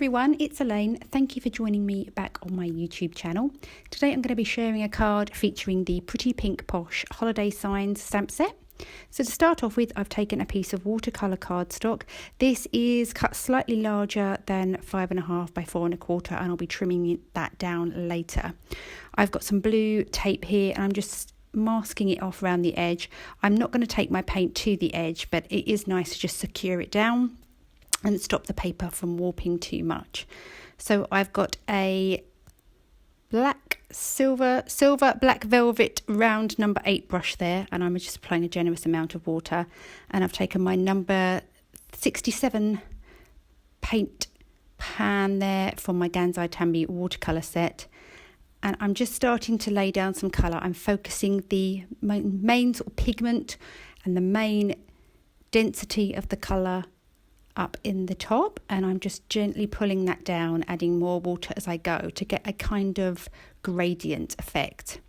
Everyone, it's Elaine. Thank you for joining me back on my YouTube channel. Today I'm going to be sharing a card featuring the Pretty Pink Posh Holiday Signs stamp set. So to start off with, I've taken a piece of watercolour cardstock. This is cut slightly larger than 5.5 by 4.25 and I'll be trimming that down later. I've got some blue tape here and I'm just masking it off around the edge. I'm not going to take my paint to the edge, but it is nice to just secure it down and stop the paper from warping too much. So I've got a silver black velvet round number 8 brush there, and I'm just applying a generous amount of water, and I've taken my number 67 paint pan there from my Gansai Tambi watercolour set, and I'm just starting to lay down some colour. I'm focusing the main sort of pigment and the main density of the colour up in the top, and I'm just gently pulling that down, adding more water as I go to get a kind of gradient effect.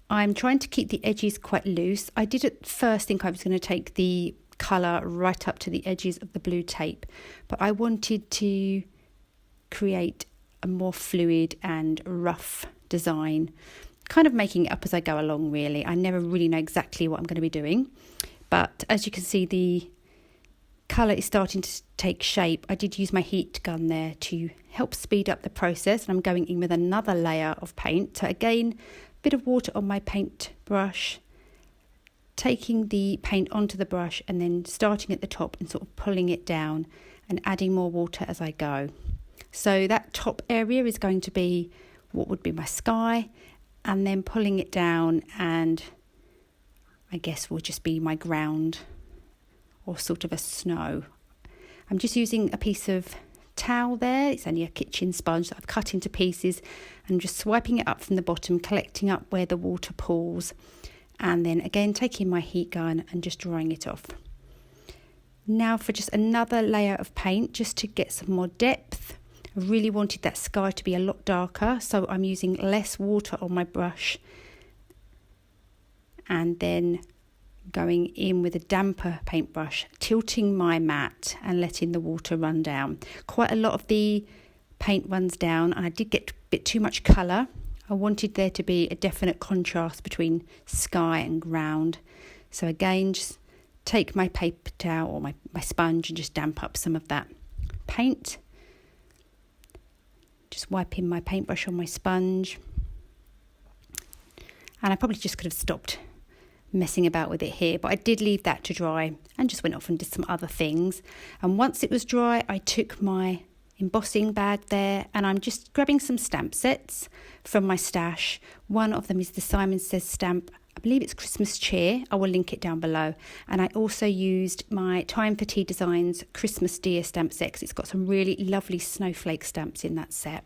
I'm trying to keep the edges quite loose. I did at first think I was going to take the colour right up to the edges of the blue tape, but I wanted to create a more fluid and rough design, kind of making it up as I go along really. I never really know exactly what I'm going to be doing, but as you can see, the colour is starting to take shape. I did use my heat gun there to help speed up the process, and I'm going in with another layer of paint. So again, a bit of water on my paint brush, taking the paint onto the brush and then starting at the top and sort of pulling it down and adding more water as I go. So that top area is going to be what would be my sky, and then pulling it down, and I guess will just be my ground or sort of a snow. I'm just using a piece of towel there. It's only a kitchen sponge that I've cut into pieces, and just swiping it up from the bottom, collecting up where the water pools, and then again taking my heat gun and just drying it off. Now for just another layer of paint, just to get some more depth. I really wanted that sky to be a lot darker, so I'm using less water on my brush, and then going in with a damper paintbrush, tilting my mat and letting the water run down. Quite a lot of the paint runs down, and I did get a bit too much colour. I wanted there to be a definite contrast between sky and ground. So again, just take my paper towel or my sponge and just damp up some of that paint. Just wiping my paintbrush on my sponge. And I probably just could have stopped messing about with it here, but I did leave that to dry and just went off and did some other things. And once it was dry, I took my embossing bag there, and I'm just grabbing some stamp sets from my stash. One of them is the Simon Says stamp. I believe it's Christmas Cheer. I will link it down below. And I also used my Time for Tea Designs Christmas Deer stamp set because it's got some really lovely snowflake stamps in that set.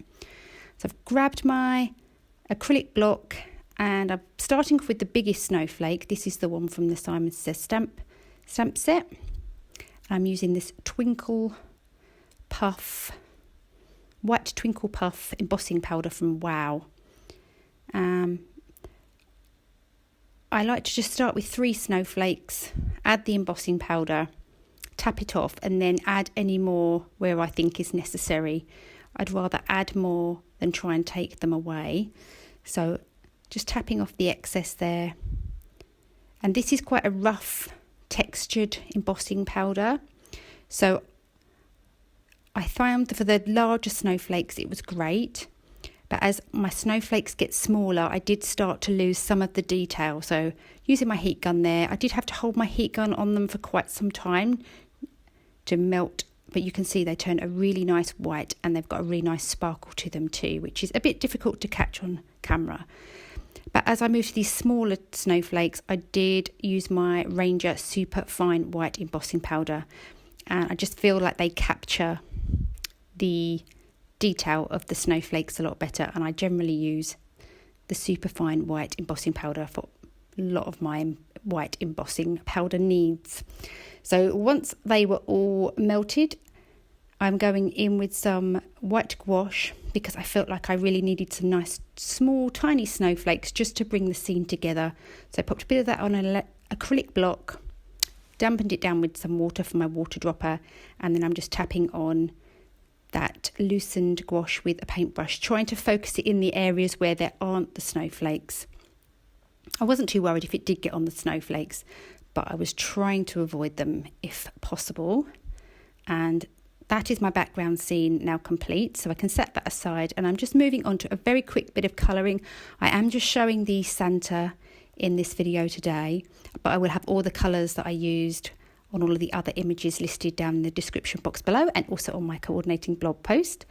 So I've grabbed my acrylic block, and I'm starting off with the biggest snowflake. This is the one from the Simon Says stamp set. I'm using this Twinkle Puff, white Twinkle Puff embossing powder from Wow. I like to just start with 3 snowflakes, add the embossing powder, tap it off, and then add any more where I think is necessary. I'd rather add more than try and take them away. So just tapping off the excess there. And this is quite a rough textured embossing powder. So I found for the larger snowflakes it was great. But as my snowflakes get smaller, I did start to lose some of the detail. So using my heat gun there, I did have to hold my heat gun on them for quite some time to melt. But you can see they turn a really nice white, and they've got a really nice sparkle to them too, which is a bit difficult to catch on camera. But as I moved to these smaller snowflakes, I did use my Reindeer Superfine white embossing powder. And I just feel like they capture the detail of the snowflakes a lot better. And I generally use the Superfine white embossing powder for a lot of my white embossing powder needs. So once they were all melted, I'm going in with some white gouache because I felt like I really needed some nice small tiny snowflakes just to bring the scene together. So I popped a bit of that on an acrylic block, dampened it down with some water from my water dropper, and then I'm just tapping on that loosened gouache with a paintbrush, trying to focus it in the areas where there aren't the snowflakes. I wasn't too worried if it did get on the snowflakes, but I was trying to avoid them if possible. And that is my background scene now complete, so I can set that aside, and I'm just moving on to a very quick bit of colouring. I am just showing the Santa in this video today, but I will have all the colours that I used on all of the other images listed down in the description box below, and also on my coordinating blog post.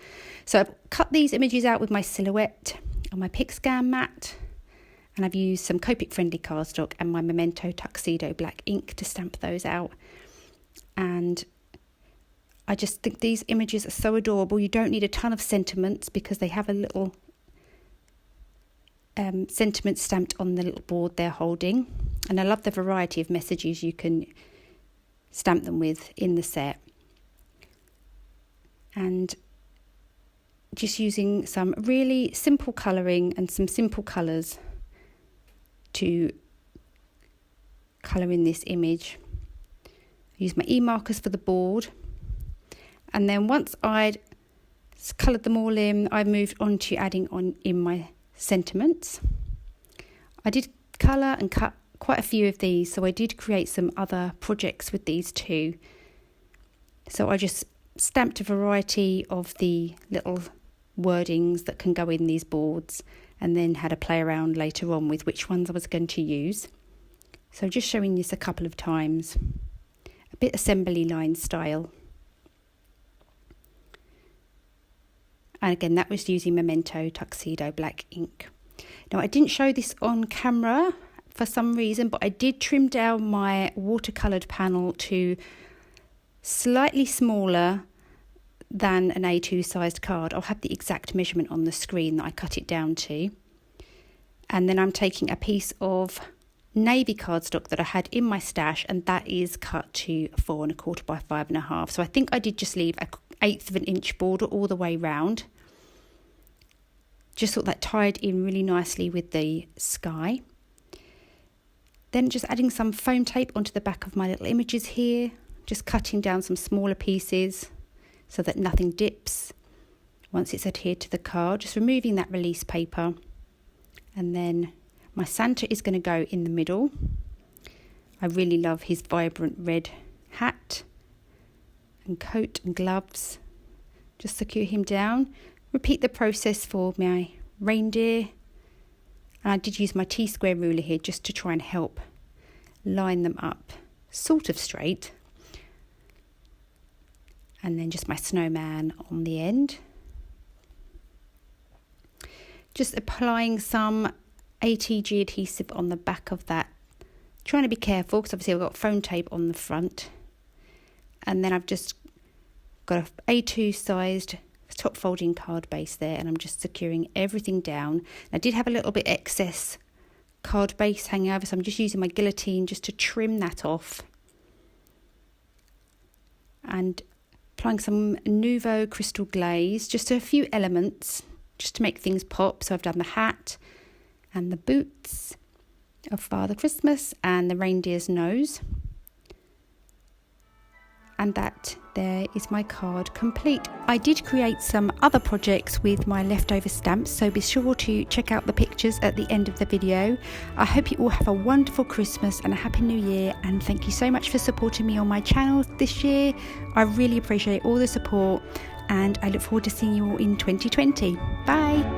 So I've cut these images out with my silhouette on my pick scan mat, and I've used some Copic friendly cardstock and my Memento Tuxedo black ink to stamp those out. And I just think these images are so adorable. You don't need a ton of sentiments because they have a little sentiment stamped on the little board they're holding. And I love the variety of messages you can stamp them with in the set. And just using some really simple colouring and some simple colours to colour in this image. I use my e-markers for the board. And then once I'd coloured them all in, I moved on to adding on in my sentiments. I did colour and cut quite a few of these, so I did create some other projects with these too. So I just stamped a variety of the little wordings that can go in these boards, and then had a play around later on with which ones I was going to use. So just showing this a couple of times. A bit assembly line style. And again, that was using Memento Tuxedo black ink. Now, I didn't show this on camera for some reason, but I did trim down my watercoloured panel to slightly smaller than an A2 sized card. I'll have the exact measurement on the screen that I cut it down to. And then I'm taking a piece of navy cardstock that I had in my stash, and that is cut to 4 1/4 by 5 1/2. So I think I did just leave an 1/8 of an inch border all the way round. Just thought that tied in really nicely with the sky. Then just adding some foam tape onto the back of my little images here. Just cutting down some smaller pieces so that nothing dips once it's adhered to the card. Just removing that release paper. And then my Santa is going to go in the middle. I really love his vibrant red hat and coat and gloves. Just secure him down. Repeat the process for my reindeer. And I did use my T-square ruler here just to try and help line them up sort of straight. And then just my snowman on the end. Just applying some ATG adhesive on the back of that. Trying to be careful because obviously I've got foam tape on the front. And then I've just got an A2 sized top folding card base there, and I'm just securing everything down. I did have a little bit excess card base hanging over, so I'm just using my guillotine just to trim that off. And applying some Nouveau Crystal Glaze, just a few elements, just to make things pop. So I've done the hat and the boots of Father Christmas and the reindeer's nose. And that there is my card complete. I did create some other projects with my leftover stamps, so be sure to check out the pictures at the end of the video. I hope you all have a wonderful Christmas and a happy new year, and thank you so much for supporting me on my channel this year. I really appreciate all the support, and I look forward to seeing you all in 2020. Bye.